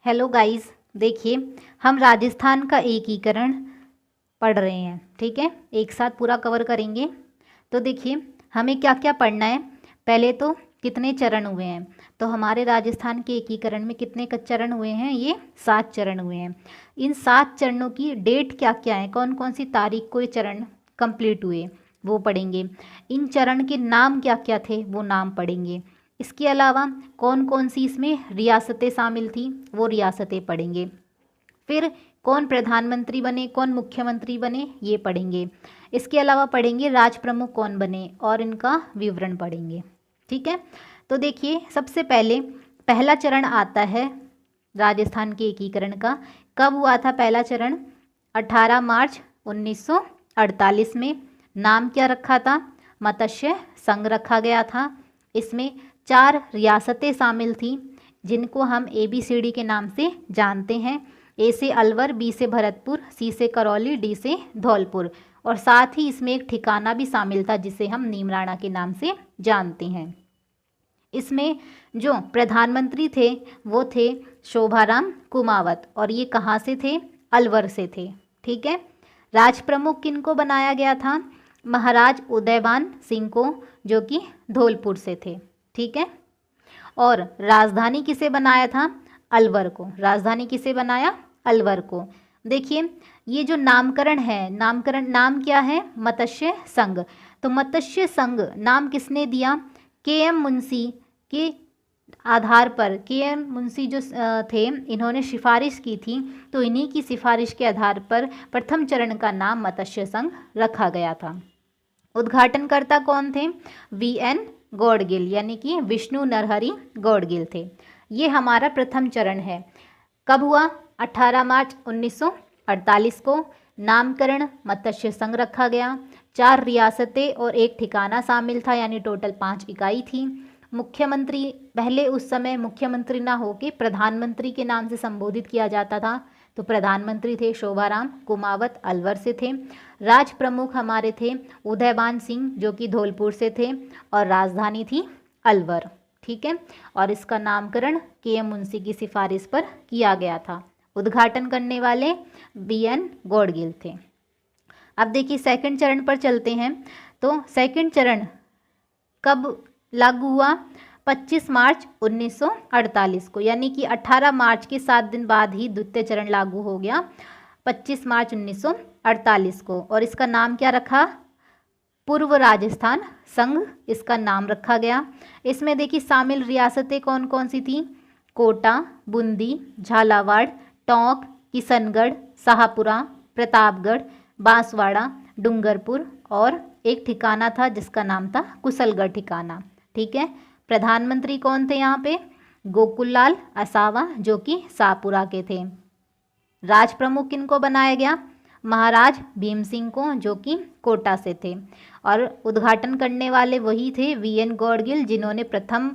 Hello guys, देखिए हम राजस्थान का एकीकरण पढ़ रहे हैं। ठीक है, एक साथ पूरा कवर करेंगे। तो देखिए हमें क्या क्या पढ़ना है। पहले तो कितने चरण हुए हैं, तो हमारे राजस्थान के एकीकरण में कितने चरण हुए हैं, ये 7 चरण हुए हैं। इन 7 चरणों की डेट क्या क्या है, कौन कौन सी तारीख को ये चरण कंप्लीट हुए वो पढ़ेंगे। इन चरण के नाम क्या क्या थे वो नाम पढ़ेंगे। इसके अलावा कौन कौन सी इसमें रियासतें शामिल थी वो रियासतें पढ़ेंगे। फिर कौन प्रधानमंत्री बने, कौन मुख्यमंत्री बने, ये पढ़ेंगे। इसके अलावा पढ़ेंगे राज प्रमुख कौन बने और इनका विवरण पढ़ेंगे। ठीक है, तो देखिए सबसे पहले पहला चरण आता है राजस्थान के एकीकरण का। कब हुआ था पहला चरण? 18 मार्च 1948 में। नाम क्या रखा था? मत्स्य संघ रखा गया था। इसमें 4 रियासतें शामिल थीं जिनको हम ABCD के नाम से जानते हैं। ए से अलवर, बी से भरतपुर, सी से करौली, डी से धौलपुर। और साथ ही इसमें एक ठिकाना भी शामिल था जिसे हम नीमराणा के नाम से जानते हैं। इसमें जो प्रधानमंत्री थे वो थे शोभाराम कुमावत, और ये कहाँ से थे? अलवर से थे। ठीक है, राज प्रमुख किनको बनाया गया था? महाराज उदयभान सिंह को, जो कि धौलपुर से थे। ठीक है, और राजधानी किसे बनाया था? अलवर को। राजधानी किसे बनाया? अलवर को। देखिए ये जो नामकरण है, नाम क्या है? मत्स्य संघ। तो मत्स्य संघ नाम किसने दिया? KM मुंशी के आधार पर। KM मुंशी जो थे, इन्होंने सिफारिश की थी, तो इन्हीं की सिफारिश के आधार पर प्रथम चरण का नाम मत्स्य संघ रखा गया था। उद्घाटनकर्ता कौन थे? VN गौड़गिल, यानी कि विष्णु नरहरि गौड़गिल थे। ये हमारा प्रथम चरण है। कब हुआ? 18 मार्च 1948 को। नामकरण मत्स्य संघ रखा गया। 4 रियासतें और एक ठिकाना शामिल था, यानी टोटल 5 इकाई थी। मुख्यमंत्री, पहले उस समय मुख्यमंत्री ना होके प्रधानमंत्री के नाम से संबोधित किया जाता था, तो प्रधानमंत्री थे शोभाराम कुमावत, अलवर से थे। राज प्रमुख हमारे थे उदयभान सिंह, जो कि धौलपुर से थे, और राजधानी थी अलवर। ठीक है, और इसका नामकरण KM मुंशी की सिफारिश पर किया गया था। उद्घाटन करने वाले VN गौड़गिल थे। अब देखिए सेकंड चरण पर चलते हैं। तो सेकंड चरण कब लागू हुआ? 25 मार्च 1948 को, यानी कि 18 मार्च के 7 दिन बाद ही द्वितीय चरण लागू हो गया, 25 मार्च 1948 को। और इसका नाम क्या रखा? पूर्व राजस्थान संघ इसका नाम रखा गया। इसमें देखिए शामिल रियासतें कौन कौन सी थी? कोटा, बूंदी, झालावाड़, टोंक, किशनगढ़, शाहपुरा, प्रतापगढ़, बांसवाड़ा, डूंगरपुर, और एक ठिकाना था जिसका नाम था कुशलगढ़ ठिकाना। ठीक है, प्रधानमंत्री कौन थे यहाँ पे? गोकुललाल असावा, जो कि शाहपुरा के थे। राज प्रमुख किनको बनाया गया? महाराज भीम सिंह को, जो कि कोटा से थे। और उद्घाटन करने वाले वही थे VN गौड़गिल, जिन्होंने प्रथम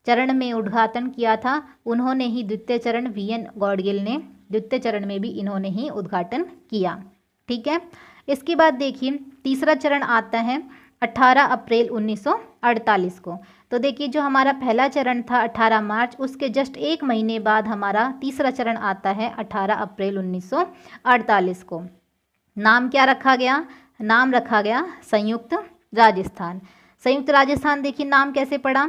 चरण में उद्घाटन किया था। उन्होंने ही द्वितीय चरण, VN गौड़गिल ने द्वितीय चरण में भी इन्होंने ही उद्घाटन किया। ठीक है, इसके बाद देखिए तीसरा चरण आता है 18 अप्रैल 1948 को। तो देखिए जो हमारा पहला चरण था 18 मार्च, उसके जस्ट 1 महीने बाद हमारा तीसरा चरण आता है 18 अप्रैल 1948 को। नाम क्या रखा गया? नाम रखा गया संयुक्त राजस्थान। संयुक्त राजस्थान देखिए नाम कैसे पड़ा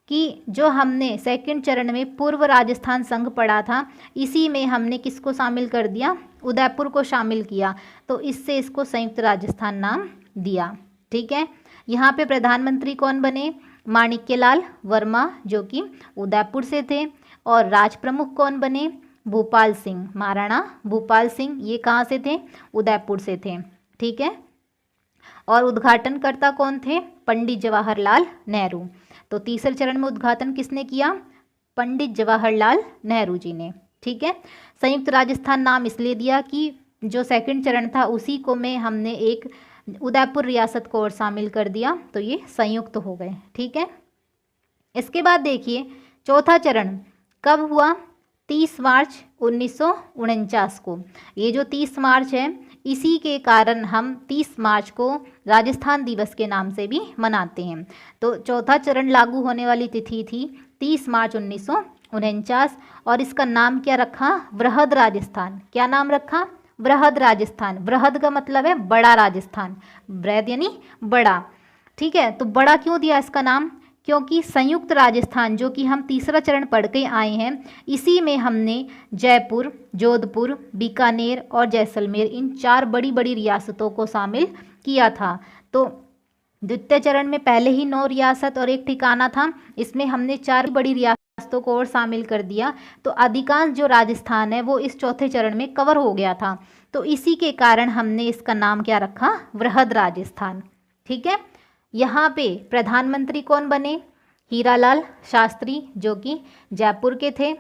कि जो हमने सेकंड चरण में पूर्व राजस्थान संघ पढ़ा था, इसी में हमने किसको शामिल कर दिया? उदयपुर को शामिल किया, तो इससे इसको संयुक्त राजस्थान नाम दिया। ठीक है, यहाँ पे प्रधानमंत्री कौन बने? माणिक्यलाल वर्मा, जो कि उदयपुर से थे। और राज प्रमुख कौन बने? भूपाल सिंह, महाराणा भूपाल सिंह, ये कहाँ से थे? उदयपुर से थे। ठीक है, और उद्घाटनकर्ता कौन थे? पंडित जवाहरलाल नेहरू। तो तीसरे चरण में उद्घाटन किसने किया? पंडित जवाहरलाल नेहरू जी ने। ठीक है, संयुक्त राजस्थान नाम इसलिए दिया कि जो सेकंड चरण था उसी को में हमने एक उदयपुर रियासत को और शामिल कर दिया, तो ये संयुक्त हो गए। ठीक है, इसके बाद देखिए चौथा चरण कब हुआ? 30 मार्च 1949 को। ये जो 30 मार्च है, इसी के कारण हम 30 मार्च को राजस्थान दिवस के नाम से भी मनाते हैं। तो चौथा चरण लागू होने वाली तिथि थी 30 मार्च 1949। और इसका नाम क्या रखा? वृहद राजस्थान। क्या नाम रखा? वृहद राजस्थान। वृहद का मतलब है बड़ा राजस्थान, बृहद यानी बड़ा, ठीक है। तो बड़ा क्यों दिया इसका नाम? क्योंकि संयुक्त राजस्थान जो कि हम तीसरा चरण पढ़ के आए हैं, इसी में हमने जयपुर, जोधपुर, बीकानेर और जैसलमेर इन 4 बड़ी बड़ी रियासतों को शामिल किया था। तो द्वितीय चरण में पहले ही 9 रियासत और 1 ठिकाना था, इसमें हमने 4 बड़ी रियासतों को और शामिल कर दिया, तो अधिकांश जो राजस्थान है वो इस चौथे चरण में कवर हो गया था। तो इसी के कारण हमने इसका नाम क्या रखा? वृहद राजस्थान, ठीक है। यहाँ पे प्रधानमंत्री कौन बने? हीरालाल शास्त्री जो कि जयपुर के थे।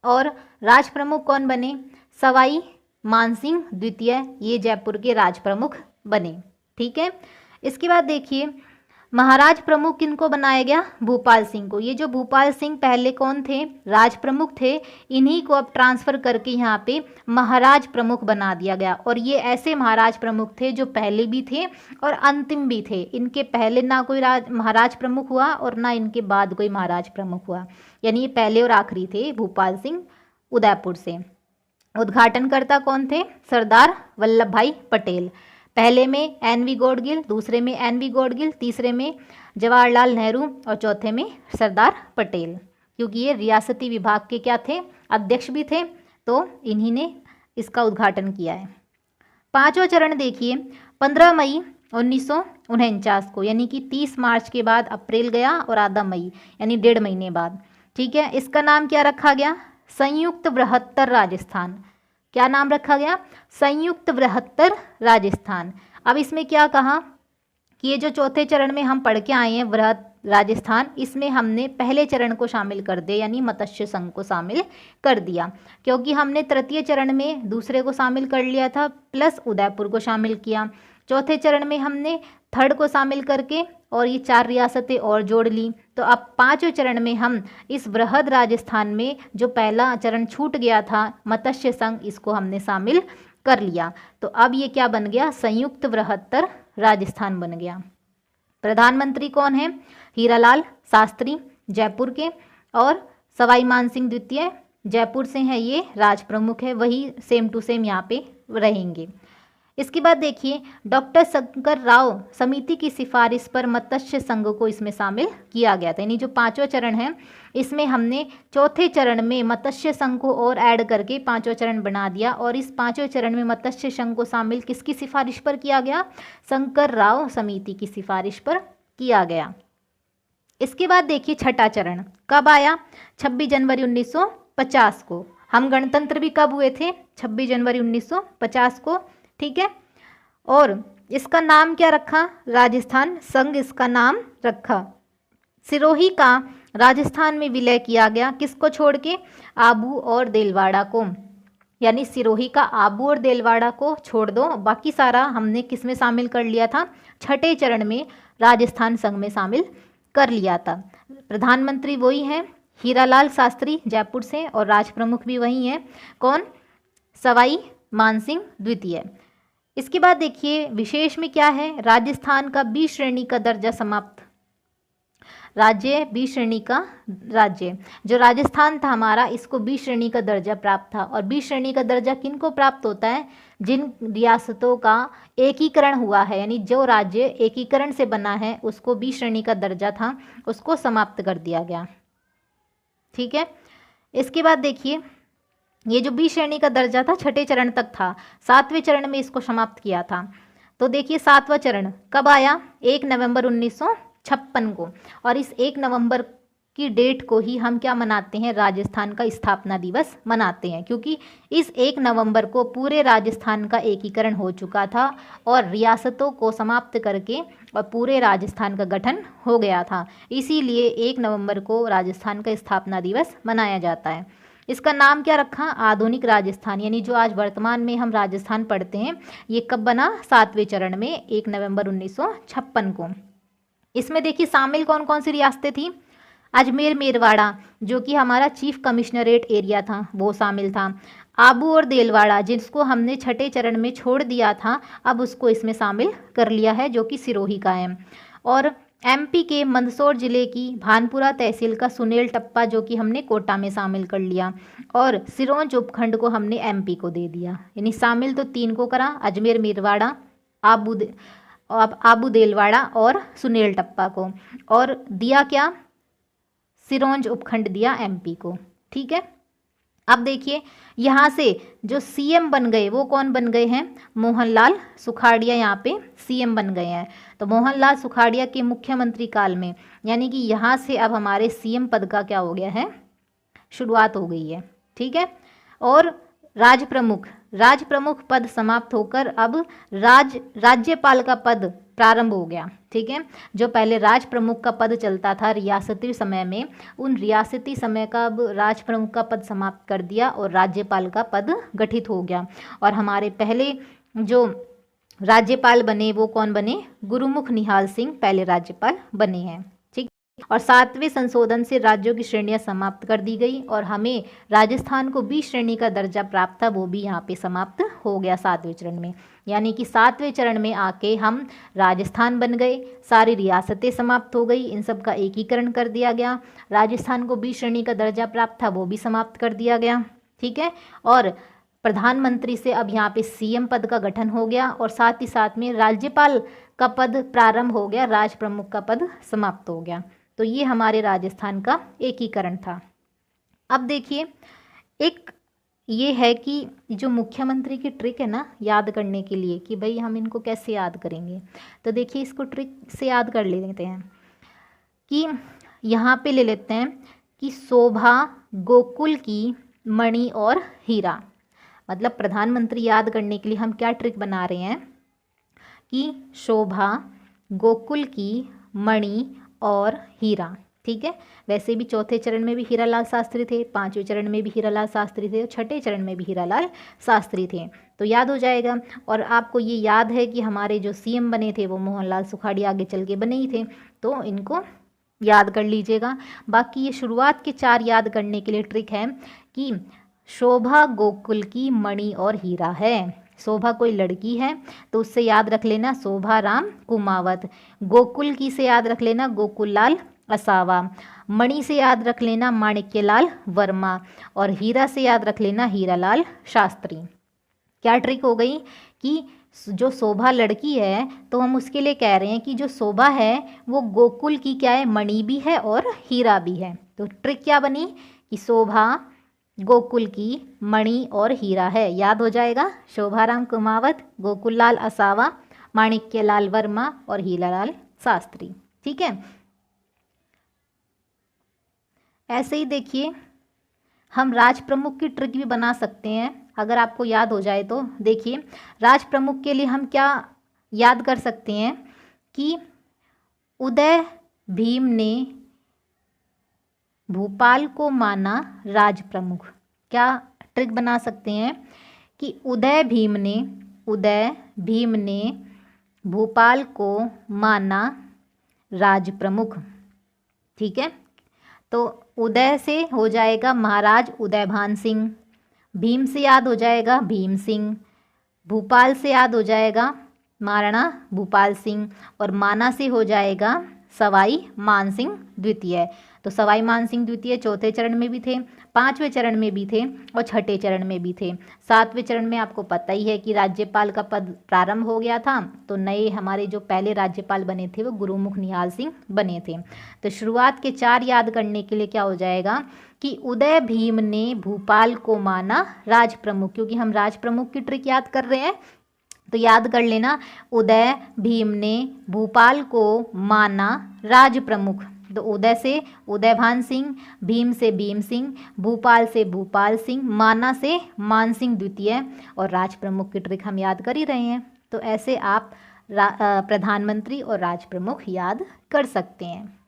और राज प्रमुख कौन बने? सवाई मानसिंह द्वितीय, ये जयपुर के राज प्रमुख बने, ठीक है। इसके बाद देखिए महाराज प्रमुख किनको बनाया गया? भूपाल सिंह को। ये जो भूपाल सिंह पहले कौन थे? राज प्रमुख थे, इन्हीं को अब ट्रांसफ़र करके यहाँ पे महाराज प्रमुख बना दिया गया। और ये ऐसे महाराज प्रमुख थे जो पहले भी थे और अंतिम भी थे। इनके पहले ना कोई महाराज प्रमुख हुआ और ना इनके बाद कोई महाराज प्रमुख हुआ, यानी ये पहले और आखिरी थे। भूपाल सिंह उदयपुर से। उद्घाटनकर्ता कौन थे? सरदार वल्लभ भाई पटेल। पहले में एन.वी. गॉडगिल, दूसरे में एन.वी. गॉडगिल, तीसरे में जवाहरलाल नेहरू और चौथे में सरदार पटेल, क्योंकि ये रियासती विभाग के क्या थे? अध्यक्ष भी थे, तो इन्हीं ने इसका उद्घाटन किया है। 5वां चरण देखिए 15 मई 1949 को, यानी कि 30 मार्च के बाद अप्रैल गया और आधा मई यानी 1.5 महीने बाद, ठीक है। इसका नाम क्या रखा गया? संयुक्त बृहत्तर राजस्थान। क्या नाम रखा गया? संयुक्त बृहत्तर राजस्थान। अब इसमें क्या कहा कि ये जो चौथे चरण में हम पढ़ के आए हैं बृहद राजस्थान, इसमें हमने पहले चरण को शामिल कर दिया, यानी मत्स्य संघ को शामिल कर दिया, क्योंकि हमने तृतीय चरण में दूसरे को शामिल कर लिया था प्लस उदयपुर को शामिल किया। चौथे चरण में हमने थर्ड को शामिल करके और ये 4 रियासतें और जोड़ ली। तो अब 5वें चरण में हम इस बृहद राजस्थान में जो पहला चरण छूट गया था मत्स्य संघ, इसको हमने शामिल कर लिया। तो अब ये क्या बन गया? संयुक्त बृहत्तर राजस्थान बन गया। प्रधानमंत्री कौन है? हीरालाल शास्त्री जयपुर के, और सवाई मानसिंह द्वितीय जयपुर से हैं, ये राज प्रमुख है, वही सेम टू सेम यहाँ पे रहेंगे। इसके बाद देखिए डॉक्टर शंकर राव समिति की सिफारिश पर मत्स्य संघ को इसमें शामिल किया गया था। यानी जो 5वां चरण है इसमें हमने चौथे चरण में मत्स्य संघ को और ऐड करके 5वां चरण बना दिया, और इस 5वें चरण में मत्स्य संघ को शामिल किसकी सिफारिश पर किया गया? शंकर राव समिति की सिफारिश पर किया गया। इसके बाद देखिए 6वां चरण कब आया? 26 जनवरी 1950 को। हम गणतंत्र भी कब हुए थे? 26 जनवरी 1950 को, ठीक है। और इसका नाम क्या रखा? राजस्थान संघ इसका नाम रखा। सिरोही का राजस्थान में विलय किया गया, किसको छोड़ के? आबू और देलवाड़ा को। यानी सिरोही का आबू और देलवाड़ा को छोड़ दो, बाकी सारा हमने किस में शामिल कर लिया था? 6ठे चरण में राजस्थान संघ में शामिल कर लिया था। प्रधानमंत्री वही हैं हीरालाल शास्त्री जयपुर से, और राज प्रमुख भी वही हैं, कौन? सवाई मानसिंह द्वितीय। इसके बाद देखिए विशेष में क्या है? राजस्थान का बी श्रेणी का दर्जा समाप्त। राज्य बी श्रेणी का राज्य जो राजस्थान था हमारा, इसको बी श्रेणी का दर्जा प्राप्त था। और बी श्रेणी का दर्जा किन को प्राप्त होता है? जिन रियासतों का एकीकरण हुआ है, यानी जो राज्य एकीकरण से बना है उसको बी श्रेणी का दर्जा था, उसको समाप्त कर दिया गया, ठीक है। इसके बाद देखिए ये जो बी श्रेणी का दर्जा था 6ठे चरण तक था, 7वें चरण में इसको समाप्त किया था। तो देखिए 7वां चरण कब आया? 1 नवंबर 1956 को। और इस 1 नवंबर की डेट को ही हम क्या मनाते हैं? राजस्थान का स्थापना दिवस मनाते हैं, क्योंकि इस 1 नवंबर को पूरे राजस्थान का एकीकरण हो चुका था और रियासतों को समाप्त करके और पूरे राजस्थान का गठन हो गया था। इसीलिए 1 नवंबर को राजस्थान का स्थापना दिवस मनाया जाता है। इसका नाम क्या रखा? आधुनिक राजस्थान। यानी जो आज वर्तमान में हम राजस्थान पढ़ते हैं, ये कब बना? 7वें चरण में 1 नवंबर 1956 को। इसमें देखिए शामिल कौन कौन सी रियासतें थी? अजमेर मेरवाड़ा जो कि हमारा चीफ कमिश्नरेट एरिया था, वो शामिल था। आबू और देलवाड़ा जिसको हमने 6ठे चरण में छोड़ दिया था, अब उसको इसमें शामिल कर लिया है, जो कि सिरोही का है। और एमपी के मंदसौर जिले की भानपुरा तहसील का सुनेल टप्पा जो कि हमने कोटा में शामिल कर लिया, और सिरोंज उपखंड को हमने एमपी को दे दिया। यानी शामिल तो 3 को करा, अजमेर मेरवाड़ा, आबू देलवाड़ा और सुनेल टप्पा को, और दिया क्या, सिरोंज उपखंड दिया एमपी को। ठीक है, अब देखिए यहाँ से जो सीएम बन गए वो कौन बन गए हैं, मोहनलाल सुखाड़िया यहाँ पे सीएम बन गए हैं। तो मोहनलाल सुखाड़िया के मुख्यमंत्री काल में, यानी कि यहाँ से अब हमारे सीएम पद का क्या हो गया है, शुरुआत हो गई है। ठीक है, और राज प्रमुख पद समाप्त होकर अब राज्यपाल का पद प्रारंभ हो गया। ठीक है, जो पहले राज प्रमुख का पद चलता था रियासती समय में, उन रियासती समय का अब राज प्रमुख का पद समाप्त कर दिया और राज्यपाल का पद गठित हो गया। और हमारे पहले जो राज्यपाल बने वो कौन बने, गुरुमुख निहाल सिंह पहले राज्यपाल बने हैं। ठीक, और 7वें संशोधन से राज्यों की श्रेणियां समाप्त कर दी गई और हमें राजस्थान को बी श्रेणी का दर्जा प्राप्त था, वो भी यहाँ पे समाप्त हो गया 7वें चरण में। यानी कि 7वें चरण में आके हम राजस्थान बन गए, सारी रियासतें समाप्त हो गई, इन सब का एकीकरण कर दिया गया, राजस्थान को बी श्रेणी का दर्जा प्राप्त था वो भी समाप्त कर दिया गया। ठीक है, और प्रधानमंत्री से अब यहाँ पे सीएम पद का गठन हो गया, और साथ ही साथ में राज्यपाल का पद प्रारंभ हो गया, राज प्रमुख का पद समाप्त हो गया। तो ये हमारे राजस्थान का एकीकरण था। अब देखिए, एक ये है कि जो मुख्यमंत्री की ट्रिक है ना याद करने के लिए कि भाई हम इनको कैसे याद करेंगे, तो देखिए इसको ट्रिक से याद कर लेते हैं कि यहाँ पे ले लेते हैं कि शोभा, गोकुल की, मणि और हीरा। मतलब प्रधानमंत्री याद करने के लिए हम क्या ट्रिक बना रहे हैं कि शोभा, गोकुल की, मणि और हीरा। ठीक है, वैसे भी 4थे चरण में भी हीरालाल शास्त्री थे, 5वें चरण में भी हीरालाल शास्त्री थे और 6ठे चरण में भी हीरालाल शास्त्री थे, तो याद हो जाएगा। और आपको ये याद है कि हमारे जो सीएम बने थे वो मोहनलाल सुखाड़िया आगे चल के बने ही थे, तो इनको याद कर लीजिएगा। बाकी ये शुरुआत के 4 याद करने के लिए ट्रिक है कि शोभा, गोकुल की, मणि और हीरा है। शोभा कोई लड़की है तो उससे याद रख लेना शोभा राम कुमावत, गोकुल की से याद रख लेना गोकुल लाल असावा, मणि से याद रख लेना माणिक्यलाल वर्मा, और हीरा से याद रख लेना हीरालाल शास्त्री। क्या ट्रिक हो गई कि जो शोभा लड़की है तो हम उसके लिए कह रहे हैं कि जो शोभा है वो गोकुल की क्या है, मणि भी है और हीरा भी है। तो ट्रिक क्या बनी कि शोभा गोकुल की, मणि और हीरा है। याद हो जाएगा, शोभाराम कुमावत, गोकुल लाल असावा, माणिक्यलाल वर्मा और हीरालाल शास्त्री। ठीक है, ऐसे ही देखिए हम राज प्रमुख की ट्रिक भी बना सकते हैं, अगर आपको याद हो जाए तो। देखिए राज प्रमुख के लिए हम क्या याद कर सकते हैं कि उदय भीम ने भोपाल को माना राज प्रमुख। क्या ट्रिक बना सकते हैं कि उदय भीम ने भोपाल को माना राज प्रमुख। ठीक है, तो उदय से हो जाएगा महाराज उदयभान सिंह, भीम से याद हो जाएगा भीम सिंह, भोपाल से याद हो जाएगा महाराणा भूपाल सिंह, और माना से हो जाएगा सवाई मानसिंह द्वितीय। तो सवाई मानसिंह द्वितीय 4थे चरण में भी थे, 5वें चरण में भी थे और 6ठे चरण में भी थे। 7वें चरण में आपको पता ही है कि राज्यपाल का पद प्रारंभ हो गया था, तो नए हमारे जो पहले राज्यपाल बने थे वो गुरुमुख निहाल सिंह बने थे। तो शुरुआत के 4 याद करने के लिए क्या हो जाएगा कि उदय भीम ने भोपाल को माना राज प्रमुख, क्योंकि हम राज प्रमुख की ट्रिक याद कर रहे हैं, तो याद कर लेना उदय भीम ने भोपाल को माना राज प्रमुख। तो उदय से उदयभान सिंह, भीम से भीम सिंह, भोपाल से भूपाल सिंह, माना से मान सिंह द्वितीय, और राज प्रमुख की ट्रिक हम याद कर ही रहे हैं। तो ऐसे आप प्रधानमंत्री और राज प्रमुख याद कर सकते हैं।